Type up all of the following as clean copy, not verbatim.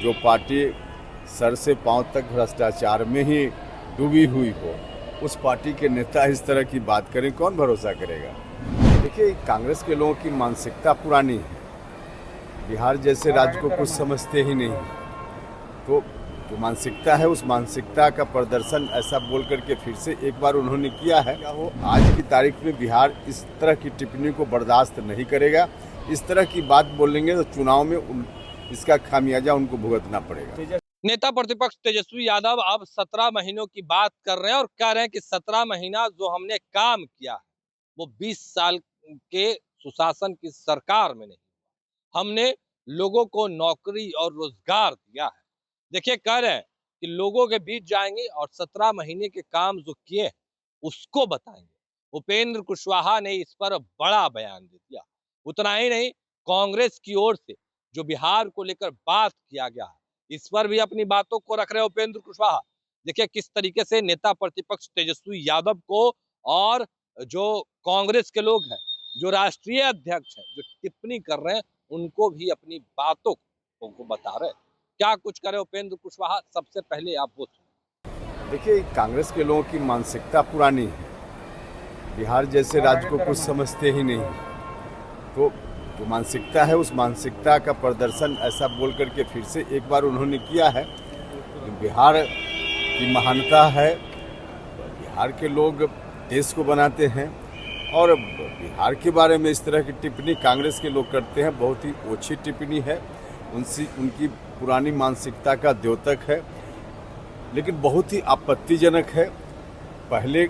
जो party sir से पांव तक भ्रष्टाचार में ही डूबी हुई हो, उस पार्टी के नेता इस तरह की बात करें, कौन भरोसा करेगा। देखिए, कांग्रेस के लोगों की मानसिकता पुरानी है, बिहार जैसे राज्य को कुछ समझते ही नहीं, तो जो मानसिकता है उस मानसिकता का प्रदर्शन ऐसा बोल करके फिर से एक बार उन्होंने किया है। क्या हो, आज की तारीख में बिहार इस तरह की टिप्पणी को बर्दाश्त नहीं करेगा। इस तरह की बात बोलेंगे तो चुनाव में इसका खामियाजा उनको भुगतना पड़ेगा। नेता प्रतिपक्ष तेजस्वी यादव अब 17 महीनों की बात कर रहे हैं और कह रहे हैं कि 17 महीना जो हमने काम किया है वो 20 साल के सुशासन की सरकार में नहीं। हमने लोगों को नौकरी और रोजगार दिया है। देखिए, कह रहे हैं कि लोगों के बीच जाएंगे और 17 महीने के काम जो किए उसको बताएंगे। उपेंद्र कुशवाहा ने इस पर बड़ा बयान दे दिया। उतना ही नहीं, कांग्रेस की ओर से जो बिहार को लेकर बात किया गया है इस पर भी अपनी बातों को रख रहे उपेंद्र कुशवाहा। देखिए किस तरीके से नेता प्रतिपक्ष तेजस्वी यादव को और जो कांग्रेस के लोग हैं, जो राष्ट्रीय अध्यक्ष हैं, जो टिप्पणी कर रहे हैं, उनको भी अपनी बातों को बता रहे हैं। क्या कुछ करे उपेंद्र कुशवाहा, सबसे पहले आप वो सुनिए। देखिए, कांग्रेस के लोगों की मानसिकता पुरानी है, बिहार जैसे राज्य को कुछ समझते ही नहीं, तो जो मानसिकता है उस मानसिकता का प्रदर्शन ऐसा बोल करके फिर से एक बार उन्होंने किया है। बिहार की महानता है, बिहार के लोग देश को बनाते हैं और बिहार के बारे में इस तरह की टिप्पणी कांग्रेस के लोग करते हैं, बहुत ही ओछी टिप्पणी है, उनकी पुरानी मानसिकता का द्योतक है, लेकिन बहुत ही आपत्तिजनक है। पहले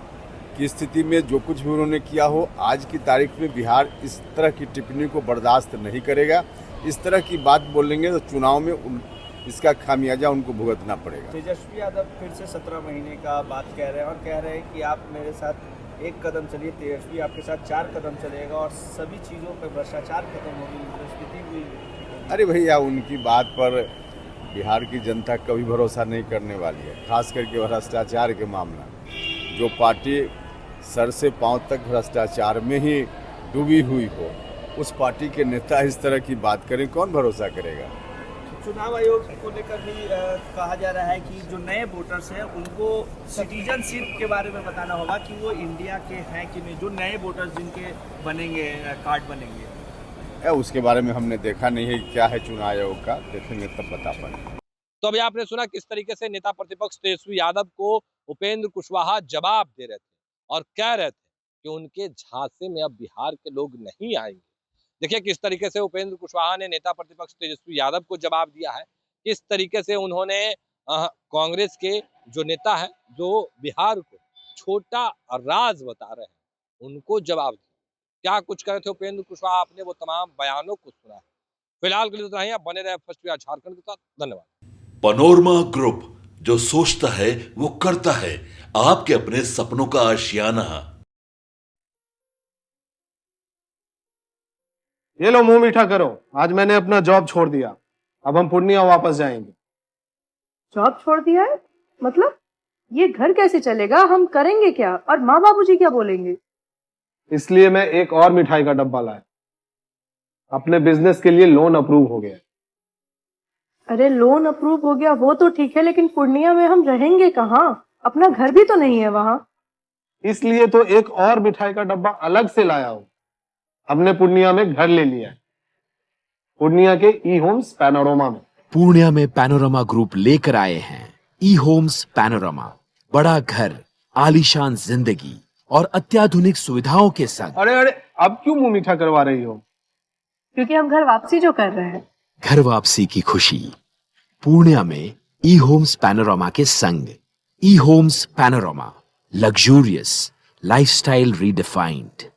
की स्थिति में जो कुछ भी उन्होंने किया हो, आज की तारीख में बिहार इस तरह की टिप्पणी को बर्दाश्त नहीं करेगा। इस तरह की बात बोलेंगे तो चुनाव में इसका खामियाजा उनको भुगतना पड़ेगा। तेजस्वी यादव फिर से 17 महीने का बात कह रहे हैं और कह रहे हैं कि आप मेरे साथ 1 कदम चलिए, तेजस्वी आपके साथ 4 कदम चलेगा और सभी चीज़ों पर भ्रष्टाचार खत्म होगी, मुद्रास्फीति हुई। अरे भैया, उनकी बात पर बिहार की जनता कभी भरोसा नहीं करने वाली है, खास करके भ्रष्टाचार के मामला। जो पार्टी सर से पांव तक भ्रष्टाचार में ही डूबी हुई हो, उस पार्टी के नेता इस तरह की बात करें, कौन भरोसा करेगा। चुनाव आयोग को लेकर भी कहा जा रहा है कि जो नए वोटर्स हैं उनको सिटीजनशिप के बारे में बताना होगा कि वो इंडिया के हैं कि नहीं, जो नए वोटर्स जिनके बनेंगे, कार्ड बनेंगे। उसके बारे में हमने देखा नहीं है क्या है चुनाव आयोग का, देखेंगे तब बता पाएंगे। तो अभी आपने सुना किस तरीके से नेता प्रतिपक्ष तेजस्वी यादव को उपेंद्र कुशवाहा जवाब दे रहे थे और कह रहे थे कि उनके झांसे में अब बिहार के लोग नहीं आएंगे। देखिए किस तरीके से उपेंद्र कुशवाहा ने नेता प्रतिपक्ष तेजस्वी यादव को जवाब दिया है, किस तरीके से उन्होंने कांग्रेस के जो नेता है, जो बिहार को छोटा राज बता रहे हैं, उनको जवाब दिया। क्या कुछ करे थे उपेंद्र कुशवाहा, आपने वो तमाम बयानों को सुना है। फिलहाल के लिए इतना ही, आप बने रहे फर्स्ट बिहार झारखंड के साथ। धन्यवाद। पनोरमा ग्रुप, जो सोचता है वो करता है। आपके अपने सपनों का आशियाना। ये लो, मुंह मीठा करो, आज मैंने अपना जॉब छोड़ दिया, अब हम पूर्णिया वापस जाएंगे। जॉब छोड़ दिया है? मतलब ये घर कैसे चलेगा, हम करेंगे क्या और माँ बाबूजी क्या बोलेंगे? इसलिए मैं एक और मिठाई का डब्बा लाया, अपने बिजनेस के लिए लोन अप्रूव हो गया। अरे लोन अप्रूव हो गया वो तो ठीक है, लेकिन पूर्णिया में हम रहेंगे कहाँ? अपना घर भी तो नहीं है वहाँ। इसलिए तो एक और मिठाई का डब्बा अलग से लाया हूँ। हमने पूर्णिया में घर ले लिया है, पूर्णिया के ई होम्स पैनोरमा में। पूर्णिया में पैनोरमा ग्रुप लेकर आए हैं ई होम्स पैनोरमा। बड़ा घर, आलीशान जिंदगी और अत्याधुनिक सुविधाओं के संग। अरे अब क्यों मुंह मीठा करवा रही हो? क्योंकि हम घर वापसी जो कर रहे हैं। घर वापसी की खुशी पूर्णिया में ई होम्स पैनोरमा के संग। ई Homes Panorama, luxurious lifestyle redefined.